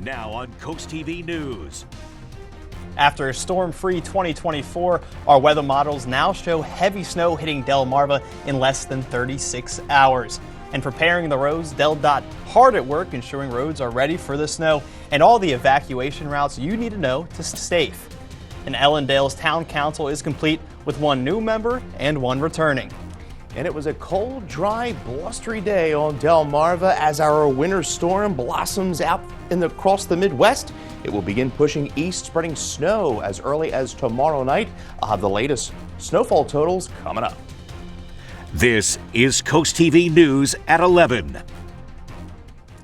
Now on CoastTV News. After a storm-free 2024, our weather models now show heavy snow hitting Delmarva in less than 36 hours. And preparing the roads, DelDOT hard at work ensuring roads are ready for the snow and all the evacuation routes you need to know to stay safe. And Ellendale's town council is complete with one new member and one returning. And it was a cold, dry, blustery day on Delmarva as our winter storm blossoms out across the Midwest. It will begin pushing east, spreading snow as early as tomorrow night. I'll have the latest snowfall totals coming up. This is CoastTV News at 11.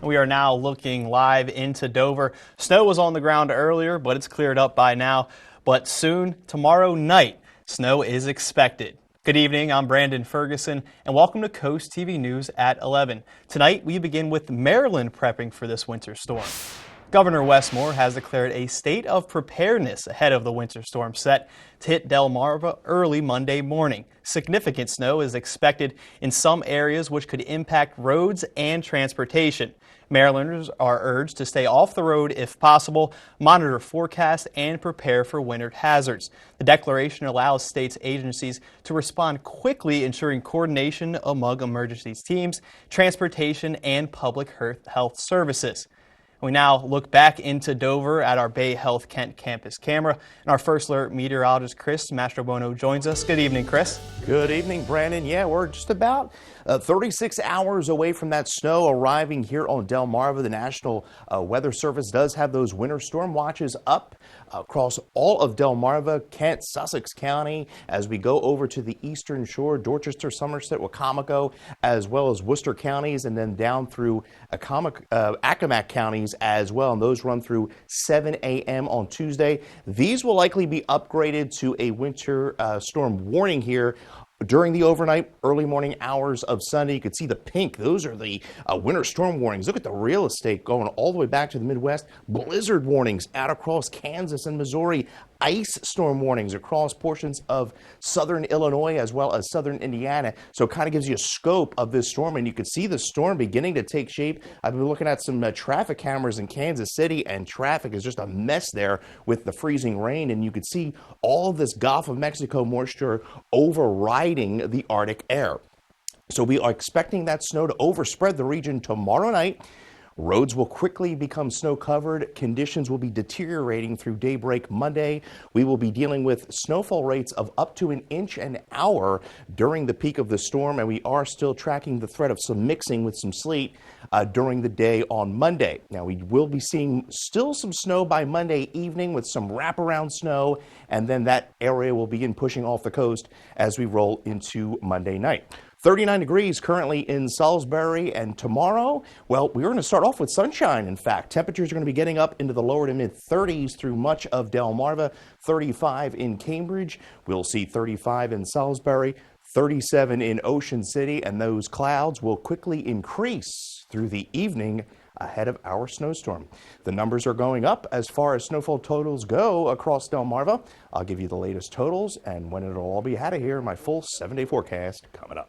We are now looking live into Dover. Snow was on the ground earlier, but it's cleared up by now. But soon, tomorrow night, snow is expected. Good evening, I'm Brandon Ferguson, and welcome to CoastTV News at 11. Tonight, we begin with Maryland prepping for this winter storm. Governor Wes Moore has declared a state of preparedness ahead of the winter storm set to hit Delmarva early Monday morning. Significant snow is expected in some areas which could impact roads and transportation. Marylanders are urged to stay off the road if possible, monitor forecasts, and prepare for winter hazards. The declaration allows states' agencies to respond quickly, ensuring coordination among emergency teams, transportation, and public health services. We now look back into Dover at our Bay Health Kent campus camera. And our first alert meteorologist, Chris Mastrobono, joins us. Good evening, Chris. Good evening, Brandon. Yeah, we're just about 36 hours away from that snow arriving here on Delmarva. The National Weather Service does have those winter storm watches up across all of Delmarva, Kent, Sussex County, as we go over to the eastern shore, Dorchester, Somerset, Wacomico, as well as Worcester counties, and then down through Accomack counties as well. And those run through 7 a.m. on Tuesday. These will likely be upgraded to a winter storm warning here during the overnight, early morning hours of Sunday. You can see the pink. Those are the winter storm warnings. Look at the real estate going all the way back to the Midwest. Blizzard warnings out across Kansas and Missouri. Ice storm warnings across portions of southern Illinois as well as southern Indiana. So it kind of gives you a scope of this storm, and you can see the storm beginning to take shape. I've been looking at some traffic cameras in Kansas City, and traffic is just a mess there with the freezing rain, and you can see all of this Gulf of Mexico moisture overriding the Arctic air. So we are expecting that snow to overspread the region tomorrow night. Roads will quickly become snow-covered. Conditions will be deteriorating through daybreak Monday. We will be dealing with snowfall rates of up to an inch an hour during the peak of the storm, and we are still tracking the threat of some mixing with some sleet during the day on Monday. Now, we will be seeing still some snow by Monday evening with some wraparound snow, and then that area will begin pushing off the coast as we roll into Monday night. 39 degrees currently in Salisbury, and tomorrow, well, we're going to start off with sunshine. In fact, temperatures are going to be getting up into the lower to mid 30s through much of Delmarva, 35 in Cambridge. We'll see 35 in Salisbury, 37 in Ocean City, and those clouds will quickly increase through the evening ahead of our snowstorm. The numbers are going up as far as snowfall totals go across Delmarva. I'll give you the latest totals and when it'll all be out of here, my full 7-day forecast coming up.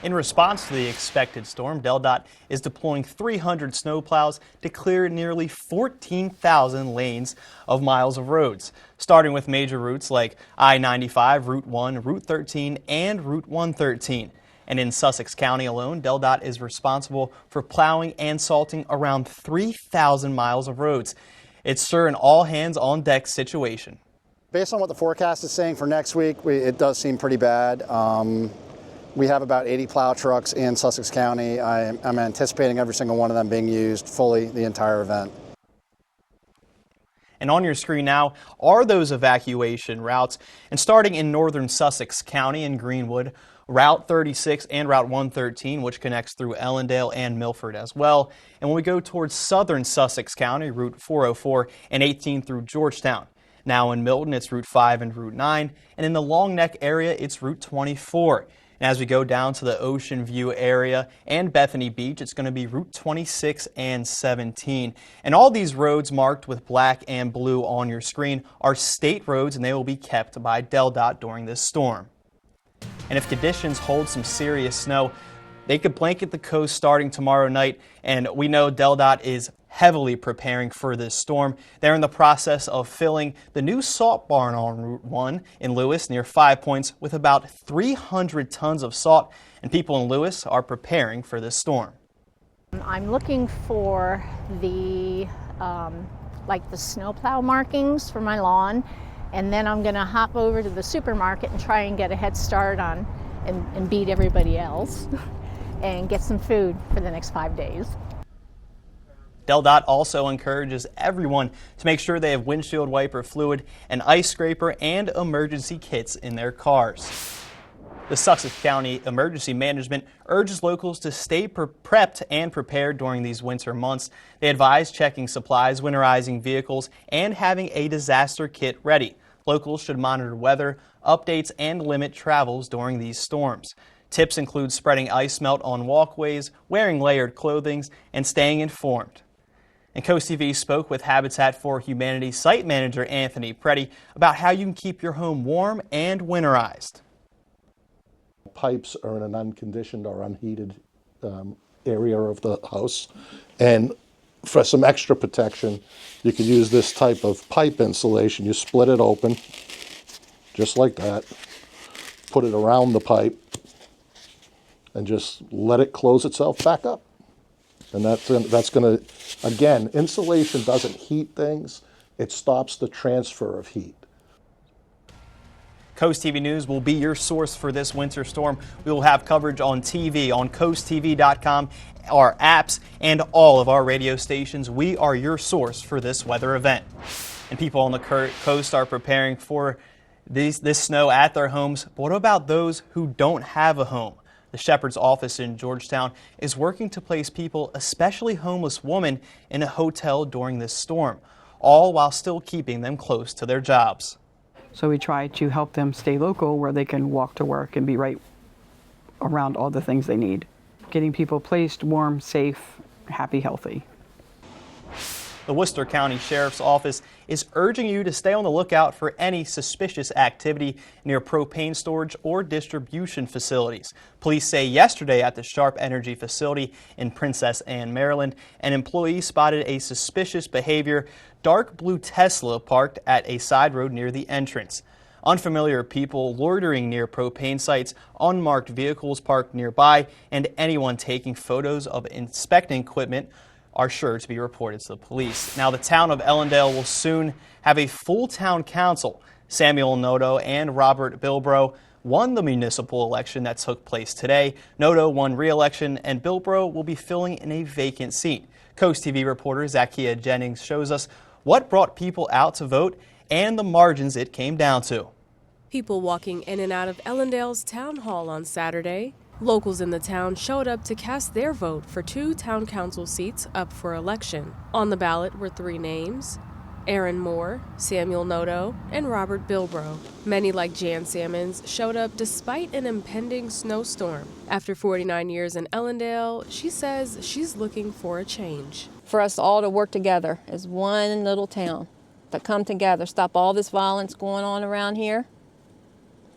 In response to the expected storm, DelDOT is deploying 300 snowplows to clear nearly 14,000 lanes of miles of roads, starting with major routes like I-95, Route 1, Route 13, and Route 113. And in Sussex County alone, DelDOT is responsible for plowing and salting around 3,000 miles of roads. It's sure an all-hands-on-deck situation. Based on what the forecast is saying for next week, it does seem pretty bad. We have about 80 plow trucks in Sussex County. I'm anticipating every single one of them being used fully the entire event. And on your screen now are those evacuation routes. And starting in northern Sussex County in Greenwood, Route 36 and Route 113, which connects through Ellendale and Milford as well. And when we go towards southern Sussex County, Route 404 and 18 through Georgetown. Now in Milton, it's Route 5 and Route 9. And in the Long Neck area, it's Route 24. And as we go down to the Ocean View area and Bethany Beach, it's going to be Route 26 and 17. And all these roads marked with black and blue on your screen are state roads, and they will be kept by DelDOT during this storm. And if conditions hold some serious snow, they could blanket the coast starting tomorrow night. And we know DelDOT is heavily preparing for this storm. They're in the process of filling the new salt barn on Route 1 in Lewis near 5 Points with about 300 tons of salt, and people in Lewis are preparing for this storm. I'm looking for the like the snowplow markings for my lawn, and then I'm going to hop over to the supermarket and try and get a head start on and beat everybody else and get some food for the next 5 days. DelDOT also encourages everyone to make sure they have windshield wiper fluid, an ice scraper, and emergency kits in their cars. The Sussex County Emergency Management urges locals to stay prepped and prepared during these winter months. They advise checking supplies, winterizing vehicles, and having a disaster kit ready. Locals should monitor weather, updates, and limit travels during these storms. Tips include spreading ice melt on walkways, wearing layered clothing, and staying informed. And CoastTV spoke with Habitat for Humanity site manager Anthony Preddy about how you can keep your home warm and winterized. Pipes are in an unconditioned or unheated area of the house, and for some extra protection you can use this type of pipe insulation. You split it open just like that, put it around the pipe, and just let it close itself back up. And that's going to, again, insulation doesn't heat things, it stops the transfer of heat. CoastTV News will be your source for this winter storm. We will have coverage on TV, on CoastTV.com, our apps, and all of our radio stations. We are your source for this weather event. And people on the coast are preparing for this snow at their homes. But what about those who don't have a home? The Shepherd's office in Georgetown is working to place people, especially homeless women, in a hotel during this storm, all while still keeping them close to their jobs. So we try to help them stay local where they can walk to work and be right around all the things they need. Getting people placed warm, safe, happy, healthy. The Worcester County Sheriff's Office is urging you to stay on the lookout for any suspicious activity near propane storage or distribution facilities. Police say yesterday at the Sharp Energy facility in Princess Anne, Maryland, an employee spotted a suspicious behavior: dark blue Tesla parked at a side road near the entrance. Unfamiliar people loitering near propane sites, unmarked vehicles parked nearby, and anyone taking photos of inspecting equipment are sure to be reported to the police. Now, the town of Ellendale will soon have a full town council. Samuel Noto and Robert Bilbrough won the municipal election that took place today. Noto won re-election, and Bilbrough will be filling in a vacant seat. CoastTV reporter Zakia Jennings shows us what brought people out to vote and the margins it came down to. People walking in and out of Ellendale's town hall on Saturday. Locals in the town showed up to cast their vote for 2 town council seats up for election. On the ballot were 3 names: Aaron Moore, Samuel Noto, and Robert Bilbrough. Many, like Jan Sammons, showed up despite an impending snowstorm. After 49 years in Ellendale, she says she's looking for a change. For us all to work together as one little town, to come together, stop all this violence going on around here.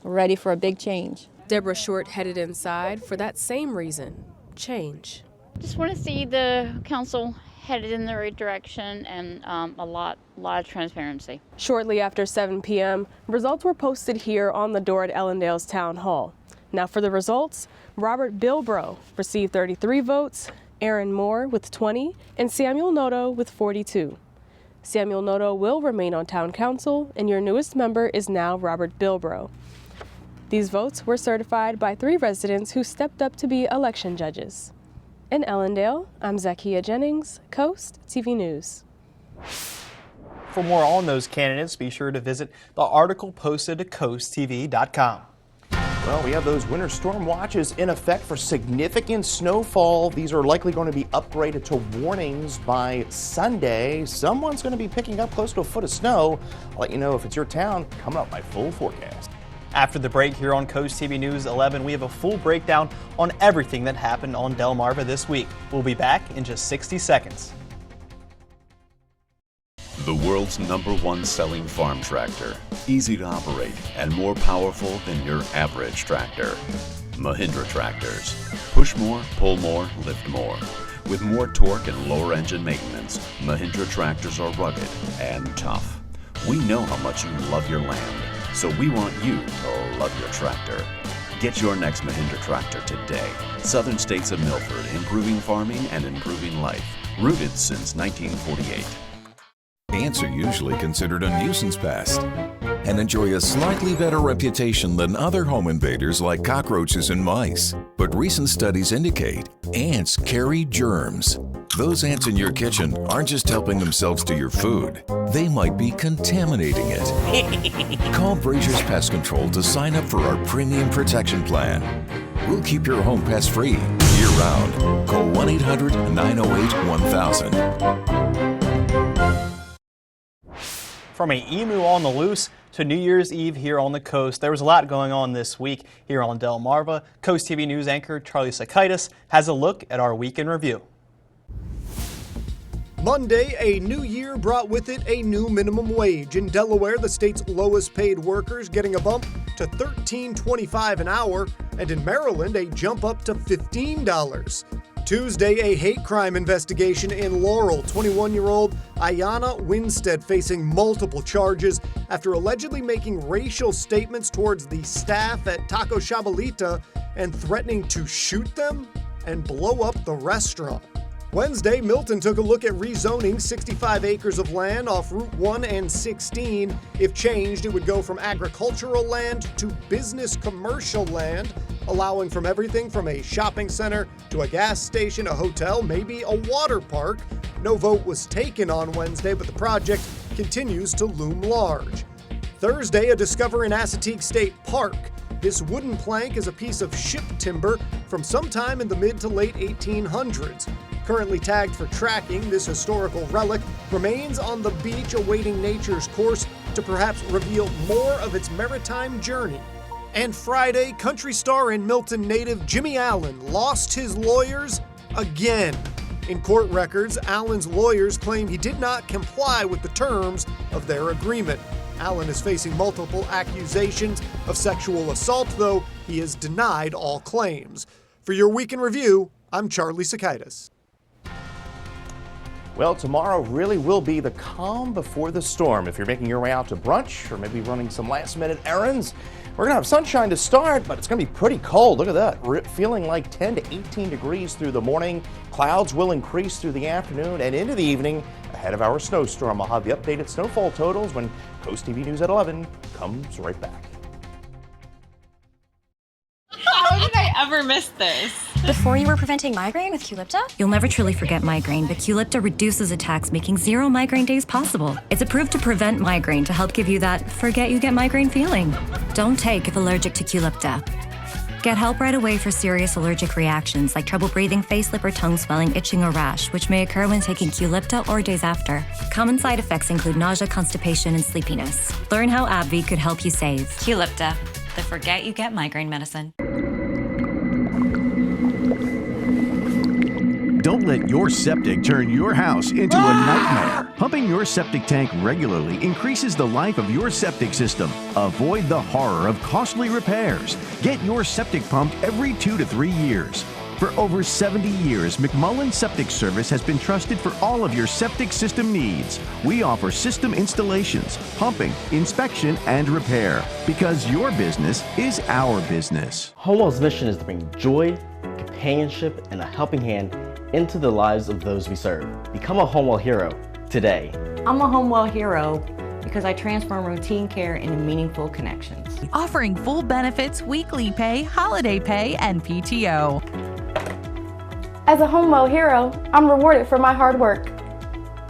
We're ready for a big change. Deborah Short headed inside for that same reason: change. Just want to see the council headed in the right direction and a lot of transparency. Shortly after 7 p.m., results were posted here on the door at Ellendale's town hall. Now for the results: Robert Bilbrough received 33 votes, Aaron Moore with 20, and Samuel Noto with 42. Samuel Noto will remain on town council, and your newest member is now Robert Bilbrough. These votes were certified by 3 residents who stepped up to be election judges. In Ellendale, I'm Zakia Jennings, Coast TV News. For more on those candidates, be sure to visit the article posted at CoastTV.com. Well, we have those winter storm watches in effect for significant snowfall. These are likely going to be upgraded to warnings by Sunday. Someone's going to be picking up close to a foot of snow. I'll let you know if it's your town coming up by full forecast. After the break here on CoastTV News 11, we have a full breakdown on everything that happened on Delmarva this week. We'll be back in just 60 seconds. The world's #1 selling farm tractor. Easy to operate and more powerful than your average tractor. Mahindra tractors. Push more, pull more, lift more. With more torque and lower engine maintenance, Mahindra tractors are rugged and tough. We know how much you love your land, so we want you to love your tractor. Get your next Mahindra tractor today. Southern States of Milford, improving farming and improving life. Rooted since 1948. Ants are usually considered a nuisance pest and enjoy a slightly better reputation than other home invaders like cockroaches and mice. But recent studies indicate ants carry germs. Those ants in your kitchen aren't just helping themselves to your food. They might be contaminating it. Call Brazier's Pest Control to sign up for our premium protection plan. We'll keep your home pest free year-round. Call 1-800-908-1000. From an emu on the loose to New Year's Eve here on the coast, there was a lot going on this week here on Delmarva. Coast TV News anchor Charlie Sakaitis has a look at our week in review. Monday, a new year brought with it a new minimum wage. In Delaware, the state's lowest paid workers getting a bump to $13.25 an hour, and in Maryland, a jump up to $15. Tuesday, a hate crime investigation in Laurel. 21-year-old Ayanna Winstead facing multiple charges after allegedly making racial statements towards the staff at Taco Shabalita and threatening to shoot them and blow up the restaurant. Wednesday, Milton took a look at rezoning 65 acres of land off Route 1 and 16. If changed, it would go from agricultural land to business commercial land, allowing from everything from a shopping center to a gas station, a hotel, maybe a water park. No vote was taken on Wednesday, but the project continues to loom large. Thursday, a discovery in Assateague State Park. This wooden plank is a piece of ship timber from sometime in the mid to late 1800s. Currently tagged for tracking, this historical relic remains on the beach awaiting nature's course to perhaps reveal more of its maritime journey. And Friday, country star and Milton native Jimmy Allen lost his lawyers again. In court records, Allen's lawyers claim he did not comply with the terms of their agreement. Allen is facing multiple accusations of sexual assault, though he has denied all claims. For your Week in Review, I'm Charlie Sakaitis. Well, tomorrow really will be the calm before the storm. If you're making your way out to brunch or maybe running some last-minute errands, we're going to have sunshine to start, but it's going to be pretty cold. Look at that. Feeling like 10 to 18 degrees through the morning. Clouds will increase through the afternoon and into the evening ahead of our snowstorm. I'll have the updated snowfall totals when Coast TV News at 11 comes right back. How did I ever miss this? Before you were preventing migraine with Qulipta? You'll never truly forget migraine, but Qulipta reduces attacks, making 0 migraine days possible. It's approved to prevent migraine to help give you that forget you get migraine feeling. Don't take if allergic to Qulipta. Get help right away for serious allergic reactions like trouble breathing, face, lip, or tongue swelling, itching, or rash, which may occur when taking Qulipta or days after. Common side effects include nausea, constipation, and sleepiness. Learn how AbbVie could help you save. Qulipta, the forget you get migraine medicine. Don't let your septic turn your house into a nightmare. Pumping your septic tank regularly increases the life of your septic system. Avoid the horror of costly repairs. Get your septic pumped every 2 to 3 years. For over 70 years, McMullen Septic Service has been trusted for all of your septic system needs. We offer system installations, pumping, inspection, and repair because your business is our business. Homewell's mission is to bring joy, companionship, and a helping hand into the lives of those we serve. Become a Homewell hero today. I'm a Homewell hero because I transform routine care into meaningful connections. Offering full benefits, weekly pay, holiday pay, and PTO. As a Homewell hero, I'm rewarded for my hard work.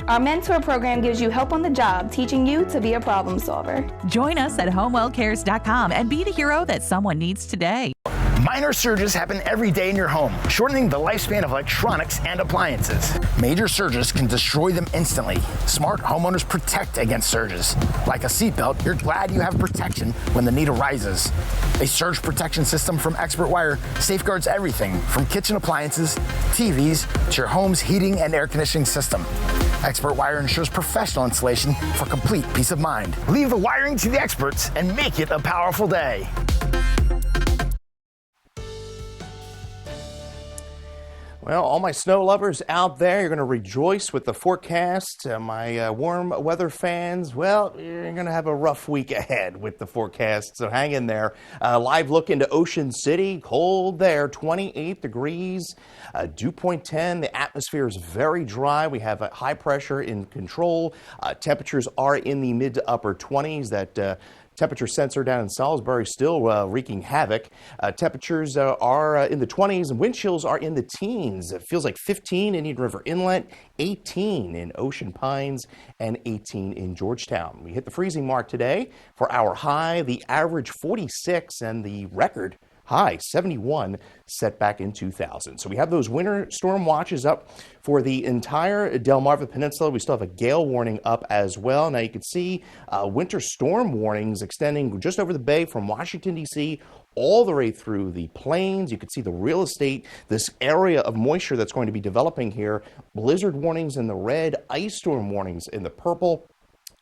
Our mentor program gives you help on the job, teaching you to be a problem solver. Join us at homewellcares.com and be the hero that someone needs today. Minor surges happen every day in your home, shortening the lifespan of electronics and appliances. Major surges can destroy them instantly. Smart homeowners protect against surges. Like a seatbelt, you're glad you have protection when the need arises. A surge protection system from Expert Wire safeguards everything from kitchen appliances, TVs, to your home's heating and air conditioning system. Expert Wire ensures professional installation for complete peace of mind. Leave the wiring to the experts and make it a powerful day. Well, all my snow lovers out there, you're going to rejoice with the forecast. My warm weather fans, well, you're going to have a rough week ahead with the forecast, so hang in there. Live look into Ocean City, cold there, 28 degrees, dew point 10. The atmosphere is very dry. We have high pressure in control. Temperatures are in the mid to upper 20s. That temperature sensor down in Salisbury still wreaking havoc. Temperatures are in the 20s and wind chills are in the teens. It feels like 15 in Indian River Inlet, 18 in Ocean Pines, and 18 in Georgetown. We hit the freezing mark today for our high, the average 46, and the record high 71 set back in 2000. So we have those winter storm watches up for the entire Delmarva Peninsula. We still have a gale warning up as well. Now you can see winter storm warnings extending just over the bay from Washington, D.C. all the way through the plains. You can see the real estate, this area of moisture that's going to be developing here. Blizzard warnings in the red, ice storm warnings in the purple.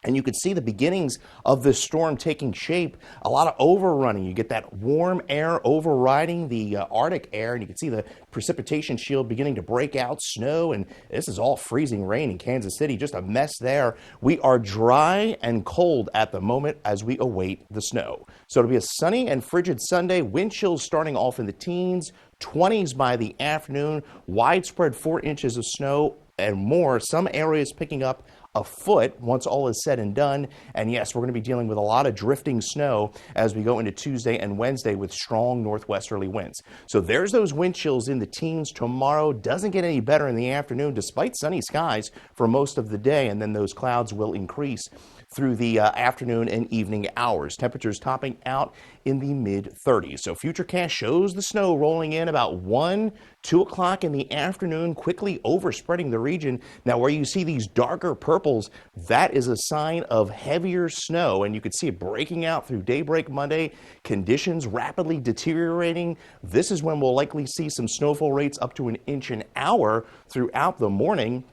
And you can see the beginnings of this storm taking shape. A lot of overrunning. You get that warm air overriding the Arctic air, and you can see the precipitation shield beginning to break out, snow, and this is all freezing rain in Kansas City. Just a mess there. We are dry and cold at the moment as we await the snow. So it'll be a sunny and frigid Sunday. Wind chills starting off in the teens, 20s by the afternoon. Widespread 4 inches of snow and more. Some areas picking up a foot once all is said and done. And yes, we're going to be dealing with a lot of drifting snow as we go into Tuesday and Wednesday with strong northwesterly winds. So there's those wind chills in the teens. Tomorrow doesn't get any better in the afternoon despite sunny skies for most of the day, and then those clouds will increase through the afternoon and evening hours. Temperatures topping out in the mid-30s. So Futurecast shows the snow rolling in about 1, 2 o'clock in the afternoon, quickly overspreading the region. Now where you see these darker purples, that is a sign of heavier snow, and you can see it breaking out through daybreak Monday. Conditions rapidly deteriorating. This is when we'll likely see some snowfall rates up to an inch an hour throughout the morning.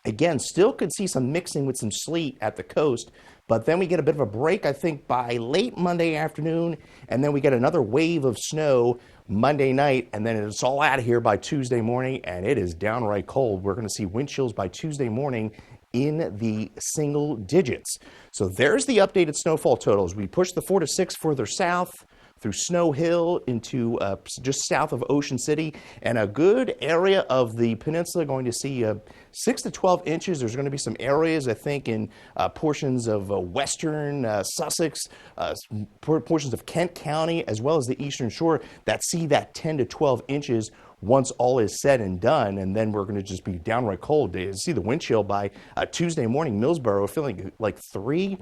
Again, still could see some mixing with some sleet at the coast, but then we get a bit of a break, I think, by late Monday afternoon, and then we get another wave of snow Monday night, and then it's all out of here by Tuesday morning, and it is downright cold. We're going to see wind chills by Tuesday morning in the single digits. So there's the updated snowfall totals. We push the 4 to 6 further south through Snow Hill into just south of Ocean City, and a good area of the peninsula going to see 6 to 12 inches. There's going to be some areas, I think, in portions of western Sussex, portions of Kent County, as well as the eastern shore that see that 10 to 12 inches once all is said and done, and then we're going to just be downright cold. You see the wind chill by Tuesday morning. Millsboro feeling like 3.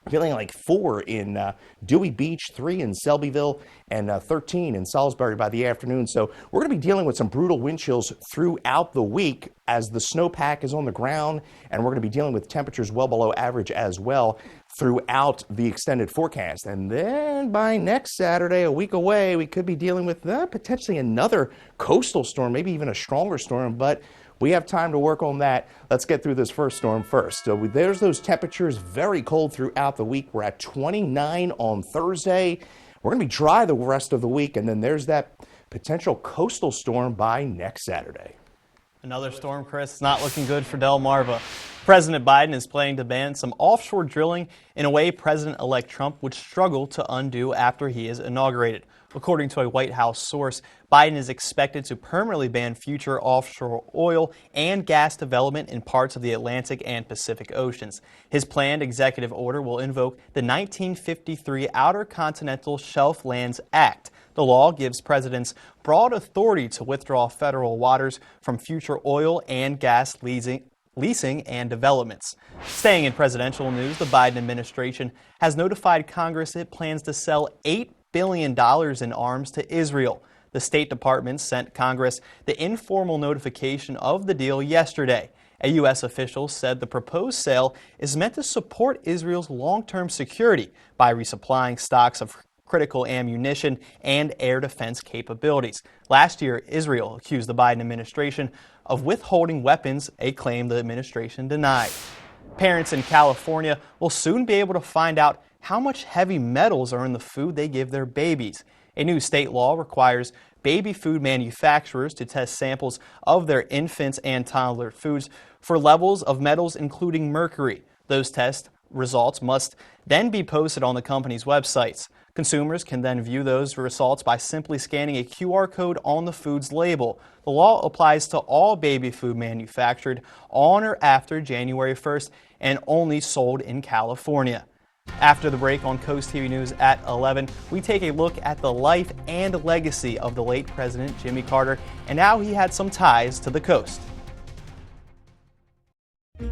Feeling like 4 in Dewey Beach, 3 in Selbyville, and 13 in Salisbury by the afternoon. So we're going to be dealing with some brutal wind chills throughout the week as the snowpack is on the ground, and we're going to be dealing with temperatures well below average as well throughout the extended forecast. And then by next Saturday, a week away, we could be dealing with potentially another coastal storm, maybe even a stronger storm, but we have time to work on that. Let's get through this first storm first. So there's those temperatures, very cold throughout the week. We're at 29 on Thursday. We're going to be dry the rest of the week, and then there's that potential coastal storm by next Saturday. Another storm, Chris, not looking good for Delmarva. President Biden is planning to ban some offshore drilling in a way President-elect Trump would struggle to undo after he is inaugurated. According to a White House source, Biden is expected to permanently ban future offshore oil and gas development in parts of the Atlantic and Pacific Oceans. His planned executive order will invoke the 1953 Outer Continental Shelf Lands Act. The law gives presidents broad authority to withdraw federal waters from future oil and gas leasing and developments. Staying in presidential news, the Biden administration has notified Congress it plans to sell $8 billion in arms to Israel. The State Department sent Congress the informal notification of the deal yesterday. A U.S. official said the proposed sale is meant to support Israel's long-term security by resupplying stocks of critical ammunition and air defense capabilities. Last year, Israel accused the Biden administration of withholding weapons, a claim the administration denied. Parents in California will soon be able to find out how much heavy metals are in the food they give their babies. A new state law requires baby food manufacturers to test samples of their infants and toddler foods for levels of metals including mercury. Those test results must then be posted on the company's websites. Consumers can then view those results by simply scanning a QR code on the food's label. The law applies to all baby food manufactured on or after January 1st and only sold in California. After the break on Coast TV News at 11, we take a look at the life and legacy of the late President Jimmy Carter and how he had some ties to the coast.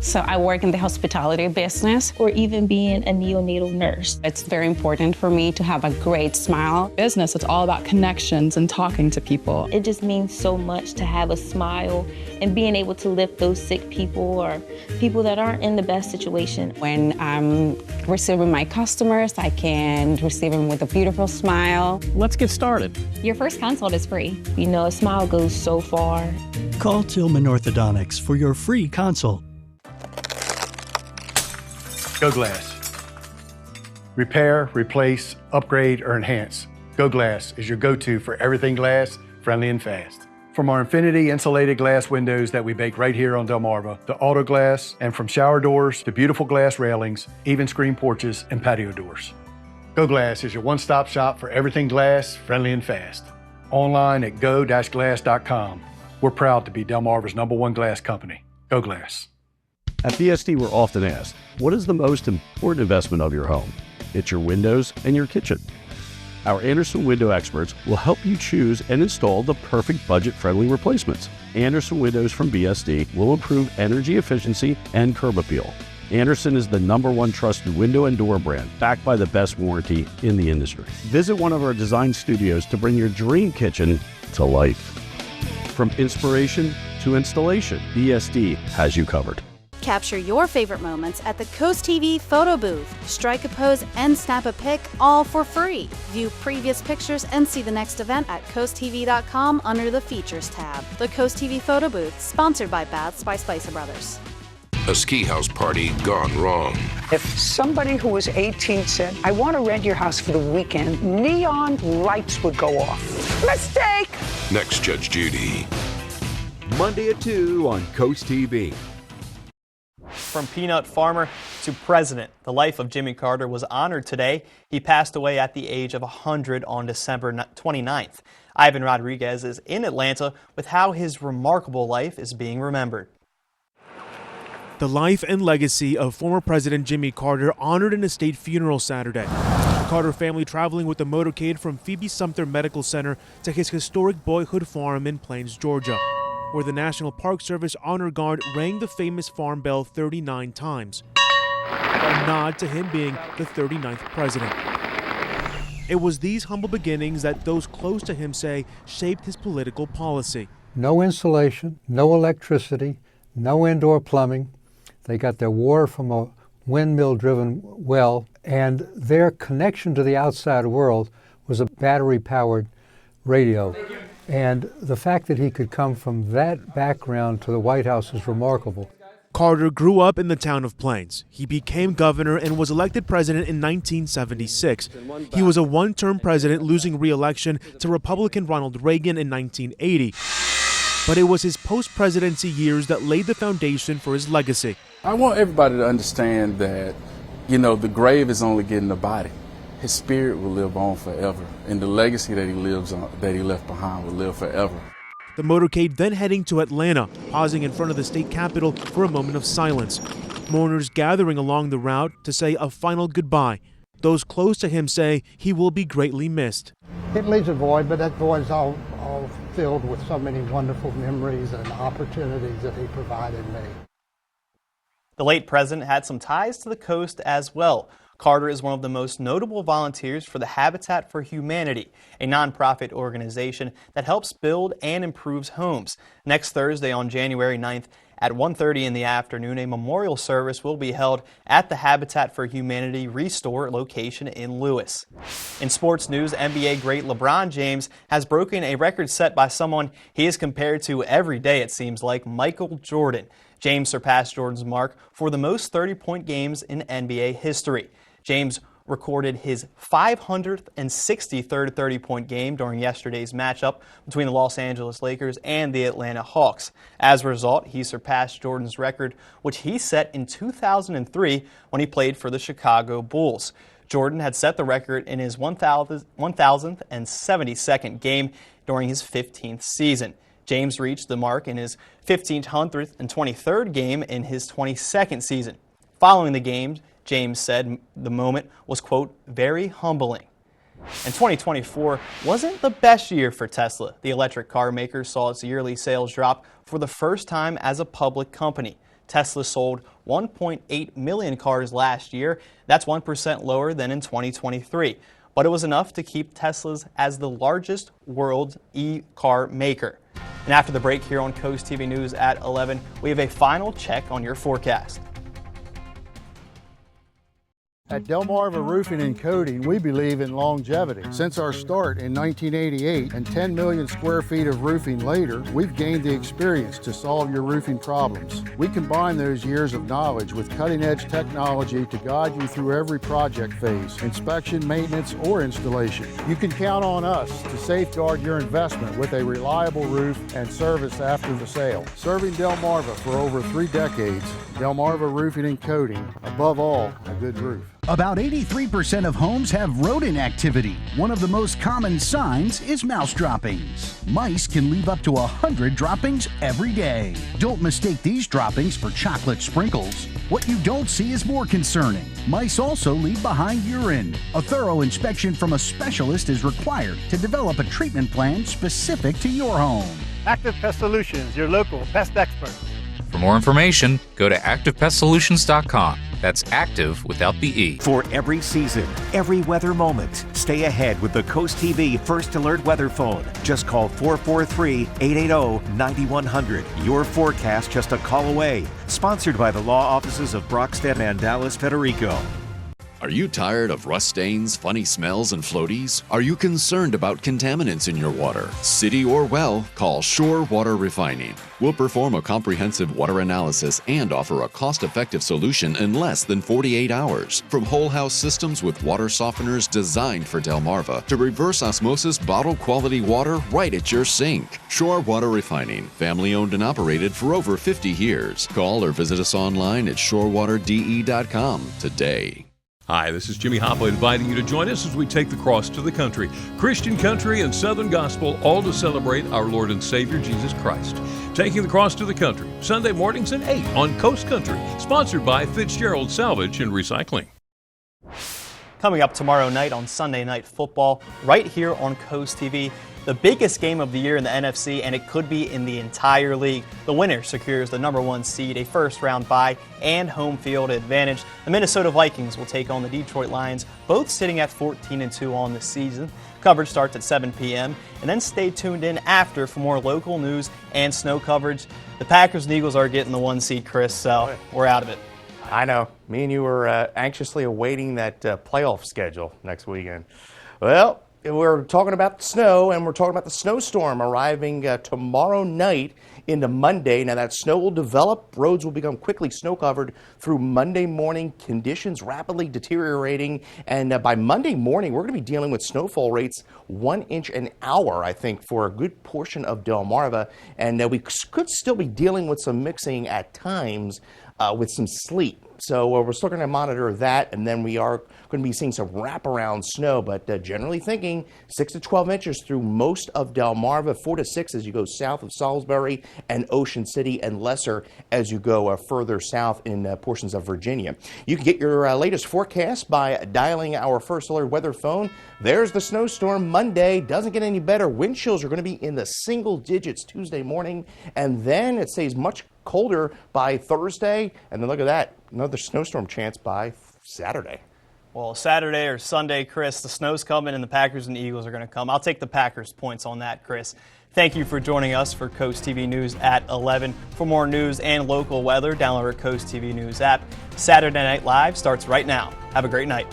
So I work in the hospitality business, or even being a neonatal nurse. It's very important for me to have a great smile. Business, it's all about connections and talking to people. It just means so much to have a smile and being able to lift those sick people or people that aren't in the best situation. When I'm receiving my customers, I can receive them with a beautiful smile. Let's get started. Your first consult is free. You know, a smile goes so far. Call Tillman Orthodontics for your free consult. Go Glass. Repair, replace, upgrade, or enhance. Go Glass is your go-to for everything glass, friendly and fast. From our Infinity insulated glass windows that we bake right here on Delmarva, to auto glass, and from shower doors to beautiful glass railings, even screen porches and patio doors. Go Glass is your one-stop shop for everything glass, friendly and fast. Online at go-glass.com. We're proud to be Delmarva's #1 glass company. Go Glass. At BSD, we're often asked, what is the most important investment of your home? It's your windows and your kitchen. Our Anderson window experts will help you choose and install the perfect budget-friendly replacements. Anderson windows from BSD will improve energy efficiency and curb appeal. Anderson is the #1 trusted window and door brand, backed by the best warranty in the industry. Visit one of our design studios to bring your dream kitchen to life. From inspiration to installation, BSD has you covered. Capture your favorite moments at the Coast TV photo booth. Strike a pose and snap a pic, all for free. View previous pictures and see the next event at coasttv.com under the Features tab. The Coast TV photo booth, sponsored by Baths by Spicer Brothers. A ski house party gone wrong. If somebody who was 18 said, I want to rent your house for the weekend, neon lights would go off. Mistake! Next, Judge Judy. Monday at 2 on Coast TV. From peanut farmer to president, the life of Jimmy Carter was honored today. He passed away at the age of 100 on December 29th. Ivan Rodriguez is in Atlanta with how his remarkable life is being remembered. The life and legacy of former President Jimmy Carter honored in a state funeral Saturday. The Carter family traveling with the motorcade from Phoebe Sumter Medical Center to his historic boyhood farm in Plains, Georgia, where the National Park Service Honor Guard rang the famous farm bell 39 times, a nod to him being the 39th president. It was these humble beginnings that those close to him say shaped his political policy. No insulation, no electricity, no indoor plumbing. They got their water from a windmill-driven well, and their connection to the outside world was a battery-powered radio. And the fact that he could come from that background to the White House is remarkable. Carter grew up in the town of Plains. He became governor and was elected president in 1976. He was a one-term president, losing re-election to Republican Ronald Reagan in 1980. But it was his post-presidency years that laid the foundation for his legacy. I want everybody to understand that, the grave is only getting the body. His spirit will live on forever, and the legacy that he left behind will live forever. The motorcade then heading to Atlanta, pausing in front of the state capitol for a moment of silence. Mourners gathering along the route to say a final goodbye. Those close to him say he will be greatly missed. It leaves a void, but that void is all filled with so many wonderful memories and opportunities that he provided me. The late president had some ties to the coast as well. Carter is one of the most notable volunteers for the Habitat for Humanity, a nonprofit organization that helps build and improves homes. Next Thursday on January 9th at 1:30 in the afternoon, a memorial service will be held at the Habitat for Humanity Restore location in Lewis. In sports news, NBA great LeBron James has broken a record set by someone he is compared to every day, it seems like, Michael Jordan. James surpassed Jordan's mark for the most 30-point games in NBA history. James recorded his 563rd 30-point game during yesterday's matchup between the Los Angeles Lakers and the Atlanta Hawks. As a result, he surpassed Jordan's record, which he set in 2003 when he played for the Chicago Bulls. Jordan had set the record in his 1,072nd game during his 15th season. James reached the mark in his 1,523rd game in his 22nd season. Following the game, James said the moment was, quote, very humbling. And 2024 wasn't the best year for Tesla. The electric car maker saw its yearly sales drop for the first time as a public company. Tesla sold 1.8 million cars last year. That's 1% lower than in 2023. But it was enough to keep Teslas as the largest world e-car maker. And after the break here on Coast TV News at 11, we have a final check on your forecast. At Delmarva Roofing and Coating, we believe in longevity. Since our start in 1988 and 10 million square feet of roofing later, we've gained the experience to solve your roofing problems. We combine those years of knowledge with cutting-edge technology to guide you through every project phase, inspection, maintenance, or installation. You can count on us to safeguard your investment with a reliable roof and service after the sale. Serving Delmarva for over 3 decades, Delmarva Roofing and Coating, above all, a good roof. About 83% of homes have rodent activity. One of the most common signs is mouse droppings. Mice can leave up to 100 droppings every day. Don't mistake these droppings for chocolate sprinkles. What you don't see is more concerning. Mice also leave behind urine. A thorough inspection from a specialist is required to develop a treatment plan specific to your home. Active Pest Solutions, your local pest expert. For more information, go to activepestsolutions.com. That's active without the E. For every season, every weather moment, stay ahead with the Coast TV First Alert Weather Phone. Just call 443-880-9100. Your forecast just a call away. Sponsored by the law offices of Brockstead and Dallas Federico. Are you tired of rust stains, funny smells, and floaties? Are you concerned about contaminants in your water? City or well, call Shore Water Refining. We'll perform a comprehensive water analysis and offer a cost-effective solution in less than 48 hours. From whole house systems with water softeners designed for Delmarva to reverse osmosis bottle quality water right at your sink. Shore Water Refining, family owned and operated for over 50 years. Call or visit us online at shorewaterde.com today. Hi, this is Jimmy Hoppa inviting you to join us as we take the cross to the country. Christian country and Southern gospel, all to celebrate our Lord and Savior Jesus Christ. Taking the cross to the country, Sunday mornings at 8 on Coast Country, sponsored by Fitzgerald Salvage and Recycling. Coming up tomorrow night on Sunday Night Football, right here on Coast TV, the biggest game of the year in the NFC, and it could be in the entire league. The winner secures the #1 seed, a first-round bye, and home field advantage. The Minnesota Vikings will take on the Detroit Lions, both sitting at 14-2 on the season. Coverage starts at 7 p.m., and then stay tuned in after for more local news and snow coverage. The Packers and Eagles are getting the 1 seed, Chris, so we're out of it. I know. Me and you were anxiously awaiting that playoff schedule next weekend. Well, we're talking about the snow, and we're talking about the snowstorm arriving tomorrow night into Monday. Now, that snow will develop. Roads will become quickly snow-covered through Monday morning. Conditions rapidly deteriorating. And by Monday morning, we're going to be dealing with snowfall rates 1 inch an hour, I think, for a good portion of Delmarva. And we could still be dealing with some mixing at times with some sleet. So we're still going to monitor that, and then we are going to be seeing some wraparound snow, but generally thinking 6 to 12 inches through most of Delmarva, 4 to 6 as you go south of Salisbury and Ocean City, and lesser as you go further south in portions of Virginia. You can get your latest forecast by dialing our First Alert Weather Phone. There's the snowstorm Monday. Doesn't get any better. Wind chills are going to be in the single digits Tuesday morning, and then it stays much colder by Thursday, and then look at that, another snowstorm chance by Saturday. Well, Saturday or Sunday, Chris, the snow's coming and the Packers and the Eagles are going to come. I'll take the Packers points on that, Chris. Thank you for joining us for Coast TV News at 11. For more news and local weather, download our Coast TV News app. Saturday Night Live starts right now. Have a great night.